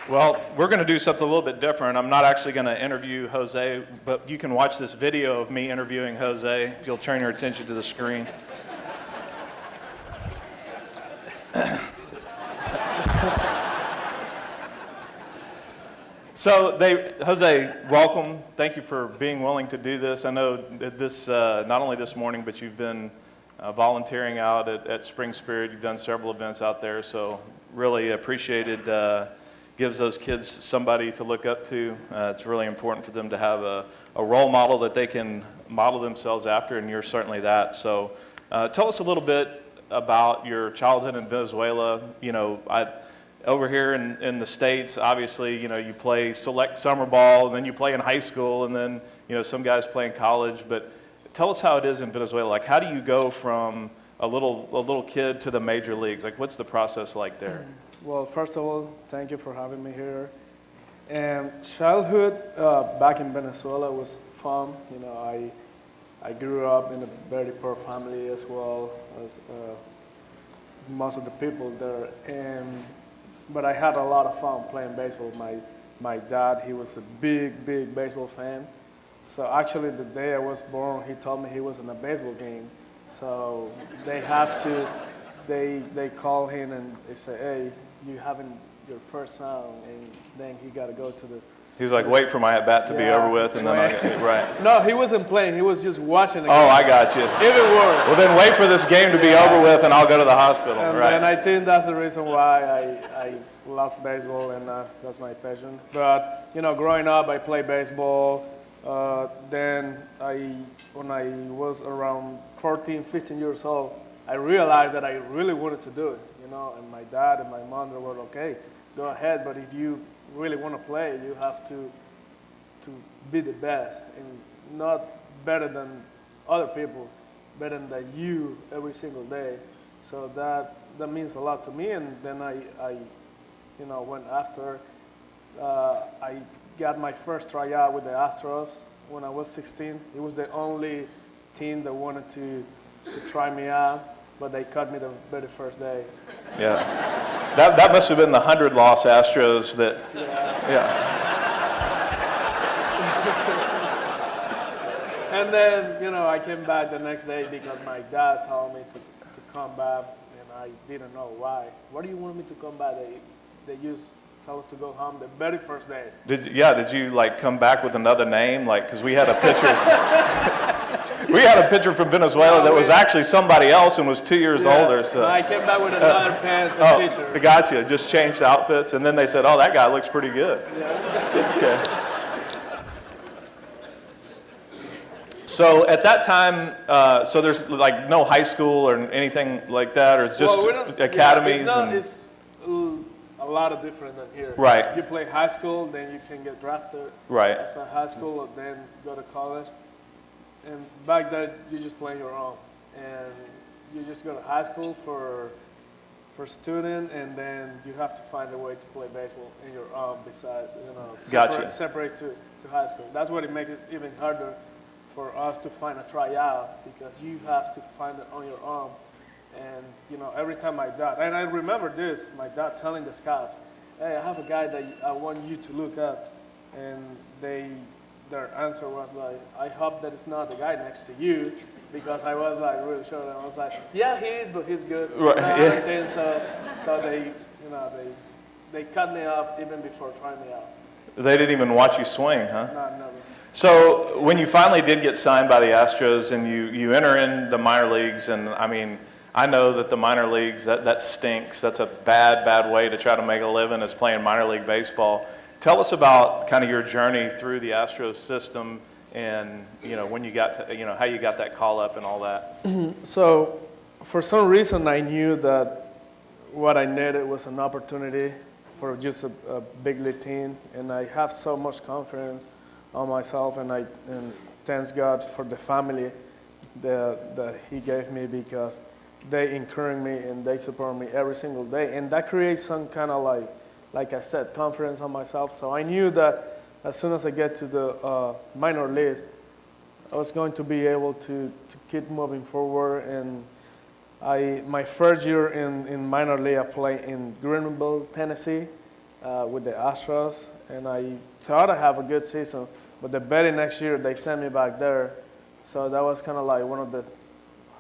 Well, we're going to do something a little bit different. I'm not actually going to interview Jose, but you can watch this video of me interviewing Jose if you'll turn your attention to the screen. So, Jose, welcome. Thank you for being willing to do this. I know that this, not only this morning, but you've been volunteering out at SpringSpirit. You've done several events out there, so really appreciated. Gives those kids somebody to look up to. It's really important for them to have a role model that they can model themselves after, and you're certainly that. So tell us a little bit about your childhood in Venezuela. You know, over here in the States, obviously, you know, you play select summer ball, and then you play in high school, and then, you know, some guys play in college. But tell us how it is in Venezuela. Like, how do you go from a little kid to the major leagues? Like, what's the process like there? Well, first of all, thank you for having me here. And childhood back in Venezuela was fun. You know, I grew up in a very poor family as well as most of the people there. But I had a lot of fun playing baseball. My dad, he was a big baseball fan. So actually, the day I was born, he told me he was in a baseball game. So they call him and they say, hey, you having your first son, and then he got to go to the... He was like, wait for my at-bat to be over with, and then right. No, he wasn't playing. He was just watching the game. Oh, I got you. Even worse. Well, then wait for this game to be over with, and I'll go to the hospital. And I think that's the reason why I love baseball, and that's my passion. But, you know, growing up, I played baseball. Then when I was around 14, 15 years old, I realized that I really wanted to do it, you know, and my dad and my mother were okay, go ahead, but if you really want to play, you have to be the best, and not better than other people, better than you every single day. So that means a lot to me, and then I you know, went after. I got my first tryout with the Astros when I was 16. It was the only team that wanted to try me out, but they cut me the very first day. Yeah, that must have been the 100-loss Astros that. Yeah. And then, you know, I came back the next day because my dad told me to come back, and I didn't know why. Why do you want me to come back? They used tell us to go home the very first day. Did you like come back with another name? Like, because we had a pitcher, we had a pitcher from Venezuela that was actually somebody else and was 2 years older. So I came back with another pants and t-shirt. I got you. Just changed outfits, and then they said, "Oh, that guy looks pretty good." Yeah. Okay. So at that time, so there's like no high school or anything like that, or it's just academies. It's a lot of different than here. Right. You play high school, then you can get drafted. Right. As a high school, and then go to college. And back then, you just play your own, and you just go to high school for student, and then you have to find a way to play baseball in your own beside, you know, separate to high school. That's what it makes it even harder for us to find a tryout, because you have to find it on your own. And, you know, every time my dad, and I remember this, my dad telling the scouts, hey, I have a guy that I want you to look up. And their answer was like, I hope that it's not the guy next to you, because I was like really sure. And I was like, yeah, he is, but he's good. Right. And then so they, you know, they cut me off even before trying me out. They didn't even watch you swing, huh? No, never. So when you finally did get signed by the Astros and you enter in the minor leagues, and I mean, I know that the minor leagues, that stinks. That's a bad way to try to make a living, is playing minor league baseball. Tell us about kind of your journey through the Astros system, and, you know, when you got to, you know, how you got that call up and all that. So for some reason, I knew that what I needed was an opportunity for just a big league team, and I have so much confidence on myself, and thanks God for the family that He gave me, because they encourage me and they support me every single day, and that creates some kind of like I said, confidence on myself. So I knew that as soon as I get to the minor leagues, I was going to be able to keep moving forward, and My first year in minor league, I played in Greenville, Tennessee, with the Astros, and I thought I have a good season. But the very next year, they sent me back there, so that was kind of like one of the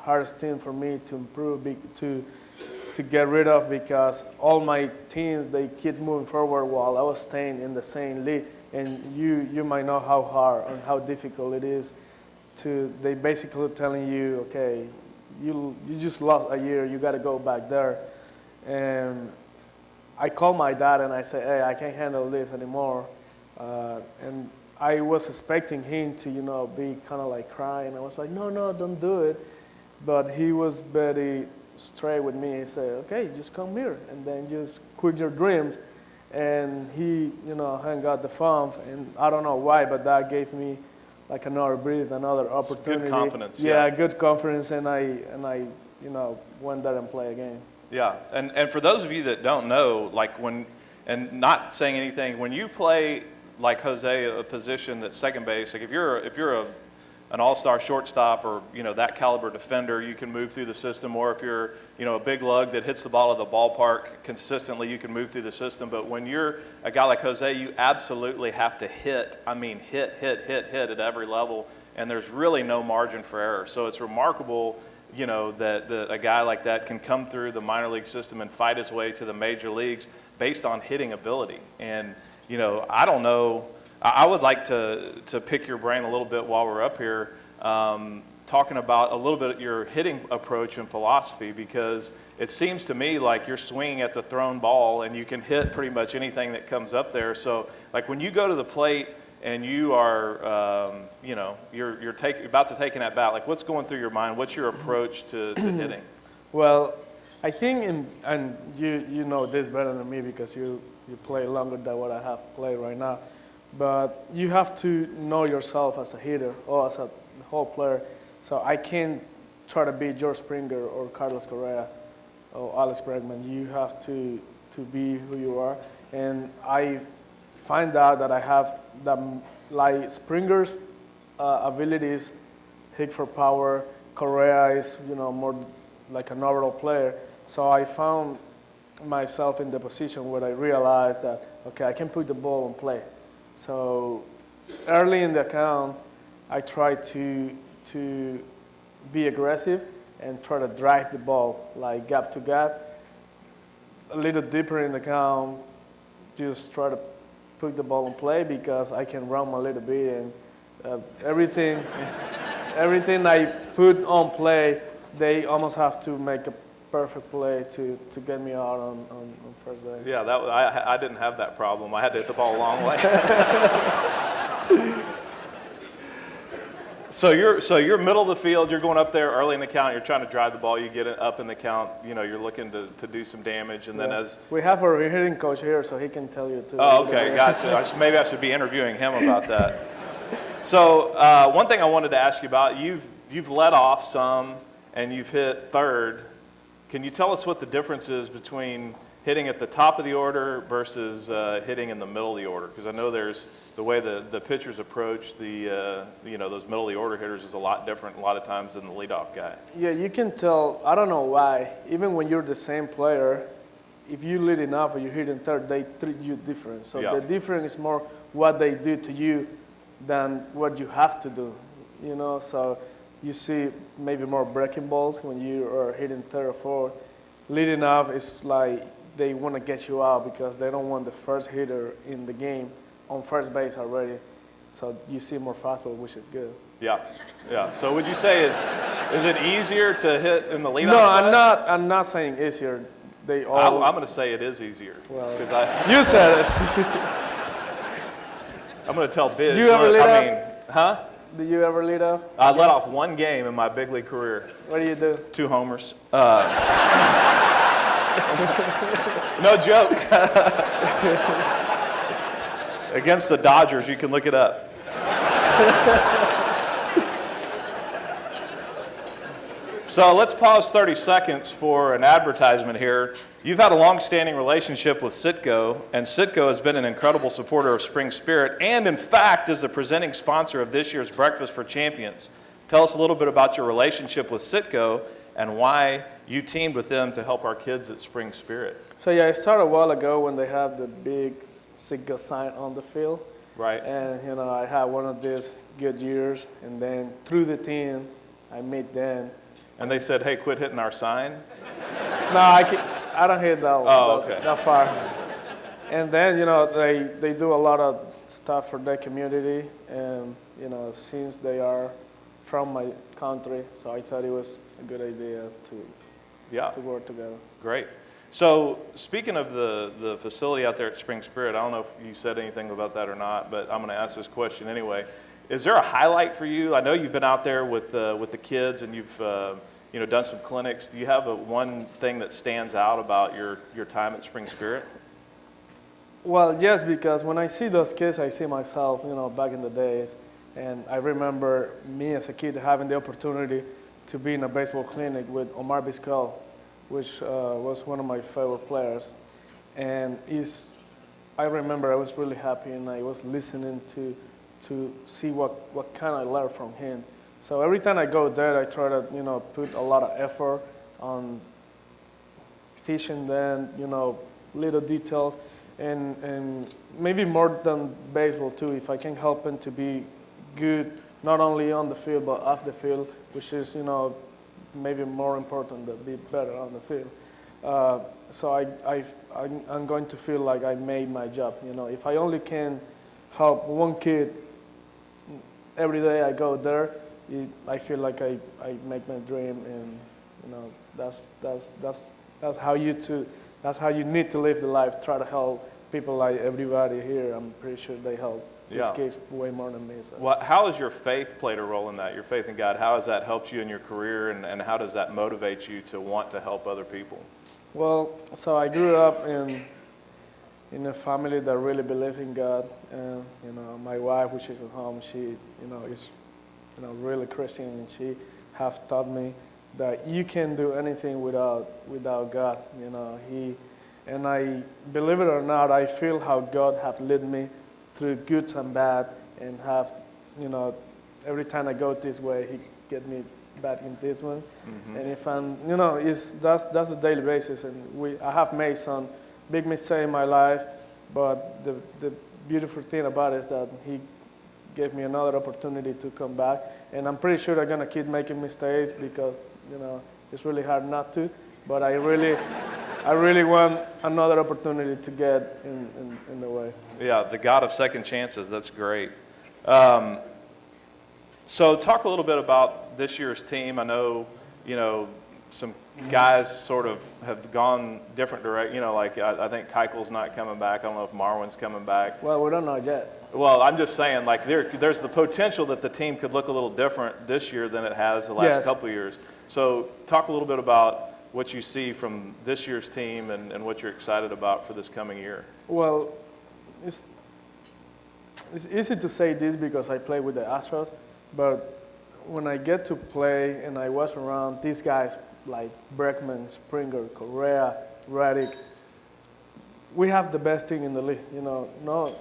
hardest things for me to improve, to get rid of, because all my teams, they keep moving forward while I was staying in the same league. And you might know how hard and how difficult it is they basically telling you, okay, you just lost a year, you got to go back there. And I called my dad and I said, hey, I can't handle this anymore. And I was expecting him to, be kind of like crying. I was like, no, don't do it. But he was very straight with me. He said, okay, just come here and then just quit your dreams. And he, hung out the phone. And I don't know why, but that gave me like another breath, another opportunity. Good confidence. Yeah, good confidence. And I went there and played again. Yeah, and for those of you that don't know, and not saying anything, when you play like Jose, a position that's second base, like if you're an all-star shortstop or that caliber defender, you can move through the system. Or if you're a big lug that hits the ball at the ballpark consistently, you can move through the system. But when you're a guy like Jose, you absolutely have to hit at every level, and there's really no margin for error. So it's remarkable, that a guy like that can come through the minor league system and fight his way to the major leagues based on hitting ability. And I don't know. I would like to pick your brain a little bit while we're up here, talking about a little bit your hitting approach and philosophy, because it seems to me like you're swinging at the thrown ball and you can hit pretty much anything that comes up there. So, like when you go to the plate and you are, you're about to take an at bat, like what's going through your mind? What's your approach to hitting? Well, I think, and you know this better than me because you play longer than what I have played right now. But you have to know yourself as a hitter or as a whole player. So I can't try to be George Springer or Carlos Correa or Alex Berkman. You have to be who you are. And I find out that I have like Springer's abilities, hit for power. Correa is more like an overall player. So I found myself in the position where I realized that okay, I can put the ball in play. So early in the account, I try to be aggressive and try to drive the ball like gap to gap. A little deeper in the account, just try to put the ball in play because I can run a little bit and everything I put on play, they almost have to make a perfect play to get me out on first day. Yeah, I didn't have that problem. I had to hit the ball a long way. So you're middle of the field. You're going up there early in the count. You're trying to drive the ball. You get it up in the count. You're looking to do some damage, and then as we have our hitting coach here, so he can tell you too. Oh, okay, gotcha. Maybe I should be interviewing him about that. So one thing I wanted to ask you about, you've led off some and you've hit third. Can you tell us what the difference is between hitting at the top of the order versus hitting in the middle of the order? Because I know there's the way the pitchers approach those middle of the order hitters is a lot different a lot of times than the leadoff guy. Yeah, you can tell. I don't know why. Even when you're the same player, if you lead enough or you hit in third, they treat you different. So the difference is more what they do to you than what you have to do. So you see maybe more breaking balls when you are hitting third or fourth. Leading off, it's like they want to get you out because they don't want the first hitter in the game on first base already. So you see more fastball, which is good. Yeah. So would you say is it easier to hit in the leadoff? No, I'm not saying easier. They all. I'm going to say it is easier. Well, you said it. I'm going to tell Biz. Do you ever lead off? Did you ever lead off? I led off one game in my big league career. What do you do? 2 homers. No joke. Against the Dodgers, you can look it up. So let's pause 30 seconds for an advertisement here. You've had a long-standing relationship with Citgo, and Citgo has been an incredible supporter of SpringSpirit and, in fact, is the presenting sponsor of this year's Breakfast for Champions. Tell us a little bit about your relationship with Citgo and why you teamed with them to help our kids at SpringSpirit, So yeah, it started a while ago when they have the big single sign on the field. right? And I had one of these good years, and then through the team, I met them. And they said, hey, quit hitting our sign. No, I don't hit that far. And then they do a lot of stuff for their community, and since they are from my country, so I thought it was a good idea to work together. Great. So speaking of the facility out there at SpringSpirit, I don't know if you said anything about that or not, but I'm going to ask this question anyway. Is there a highlight for you? I know you've been out there with the kids, and you've done some clinics. Do you have one thing that stands out about your time at SpringSpirit? Well, yes, because when I see those kids, I see myself, back in the days. And I remember me as a kid having the opportunity to be in a baseball clinic with Omar Vizquel, which was one of my favorite players. And I remember I was really happy, and I was listening to see what kind I learned from him. So every time I go there, I try to, put a lot of effort on teaching them, little details, and maybe more than baseball too, if I can help them to be good, not only on the field, but off the field, which is, maybe more important to be better on the field. So I'm going to feel like I made my job. If I only can help one kid every day I go there, I feel like I make my dream, and that's how you need to live the life. Try to help people like everybody here. I'm pretty sure they help. This case way more than me. So. Well, how has your faith played a role in that? Your faith in God, how has that helped you in your career, and how does that motivate you to want to help other people? Well, so I grew up in a family that really believed in God, and my wife, which is at home, she is really Christian, and she has taught me that you can do anything without God. And I, believe it or not, I feel how God has led me through good and bad, and have, every time I go this way, He get me back in this one. Mm-hmm. And if I'm, that's a daily basis. And I have made some big mistakes in my life, but the beautiful thing about it is that He gave me another opportunity to come back. And I'm pretty sure I'm gonna keep making mistakes, because it's really hard not to. But I really want another opportunity to get in the way. Yeah, the God of second chances, that's great. So talk a little bit about this year's team. I know, some guys sort of have gone different direction. Like I think Keichel's not coming back. I don't know if Marwin's coming back. Well, we don't know yet. Well, I'm just saying, like there's the potential that the team could look a little different this year than it has the last couple of years. So talk a little bit about what you see from this year's team, and what you're excited about for this coming year. Well, it's easy to say this because I play with the Astros, but when I get to play and I was around these guys like Berkman, Springer, Correa, Reddick, we have the best team in the league. No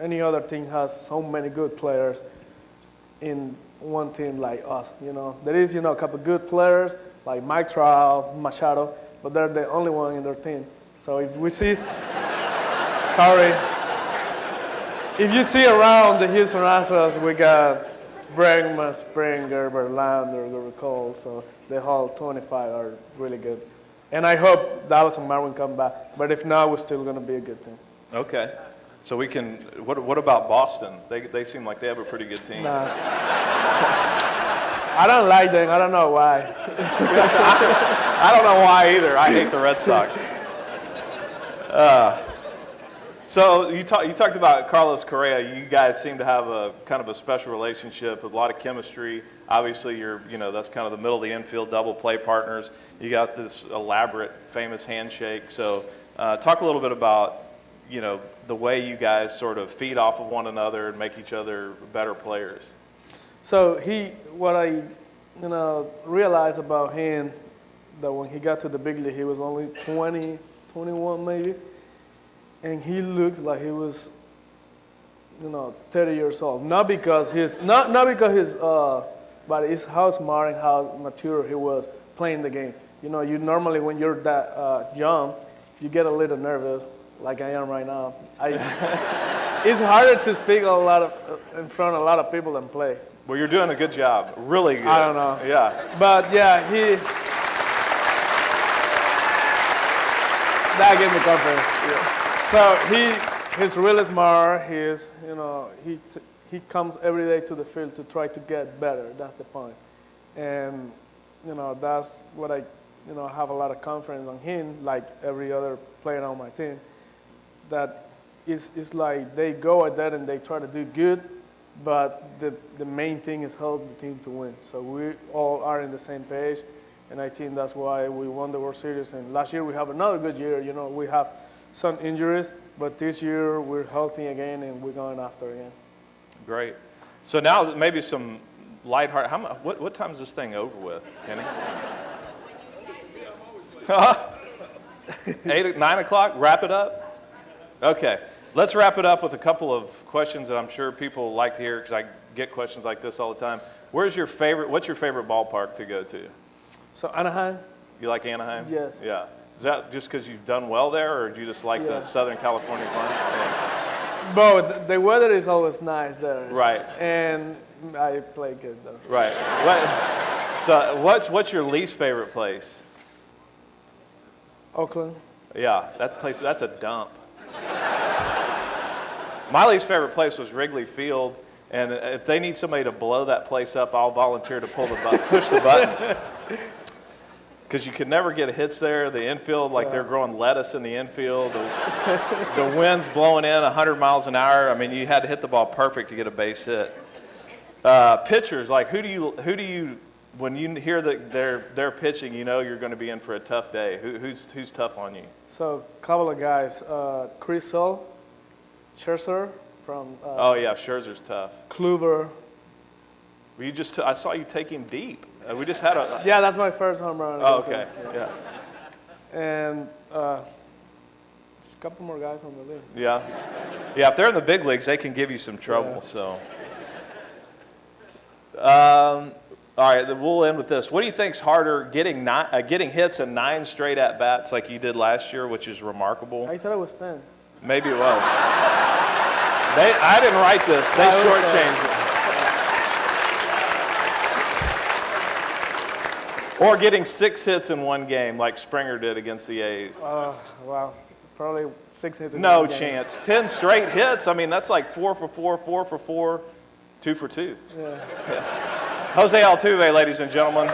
any other team has so many good players in one team like us. There is a couple good players like Mike Trout, Machado, but they're the only one in their team. So if we see, if you see around the Houston Astros, we got Berkman, Springer, Verlander, Cole, so the whole 25 are really good. And I hope Dallas and Marwin come back, but if not, we're still going to be a good team. Okay. So we can, what about Boston? They seem like they have a pretty good team. Nah. I don't like them. I don't know why. I don't know why either. I hate the Red Sox. So you talked about Carlos Correa. You guys seem to have a kind of a special relationship, a lot of chemistry. Obviously, that's kind of the middle of the infield double play partners. You got this elaborate, famous handshake. So talk a little bit about the way you guys sort of feed off of one another and make each other better players. So what I realized about him, that when he got to the big league, he was only 20, 21 maybe, and he looked like he was 30 years old. Not because but it's how smart and how mature he was playing the game. You normally when you're that young, you get a little nervous, like I am right now. It's harder to speak in front of a lot of people than play. Well, you're doing a good job. Really good. I don't know. Yeah. But yeah, that gave me confidence. Yeah. So he's really smart. He comes every day to the field to try to get better. That's the point. And that's what I have a lot of confidence on him, like every other player on my team. That it's like they go at that and they try to do good, but the main thing is help the team to win. So we all are in the same page, and I think that's why we won the World Series. And last year we have another good year. We have some injuries, but this year we're healthy again and we're going after again. Great. So now maybe some lighthearted. What time is this thing over with, Kenny? 9 o'clock. Wrap it up. Okay. Let's wrap it up with a couple of questions that I'm sure people like to hear because I get questions like this all the time. What's your favorite ballpark to go to? So Anaheim. You like Anaheim? Yes. Yeah. Is that just because you've done well there, or do you just like the Southern California climate? Yeah. But the weather is always nice there. Right. And I play good though. Right. So what's your least favorite place? Oakland. Yeah, that's a dump. My least favorite place was Wrigley Field, and if they need somebody to blow that place up, I'll volunteer to push the button. Because you could never get hits there. The infield, they're growing lettuce in the infield. The wind's blowing in 100 miles an hour. I mean, you had to hit the ball perfect to get a base hit. Pitchers, who do you when you hear that they're pitching, you're going to be in for a tough day. Who's tough on you? So a couple of guys, Chris Sale, Scherzer from. Oh yeah, Scherzer's tough. Kluber. I saw you take him deep. We just had a. Yeah, that's my first home run. Oh, okay. Yeah. And there's a couple more guys on the league. Yeah. Yeah, if they're in the big leagues, they can give you some trouble. Yeah. So. All right, then we'll end with this. What do you think's harder, getting hits and 9 straight at bats like you did last year, which is remarkable? I thought it was 10. Maybe it was. I didn't write this. They shortchanged it. Or getting 6 hits in one game like Springer did against the A's. Wow. Probably 6 hits in No one game. chance. 10 straight hits. I mean, that's like 4 for 4, 4 for 4, 2 for 2. Yeah. Jose Altuve, ladies and gentlemen.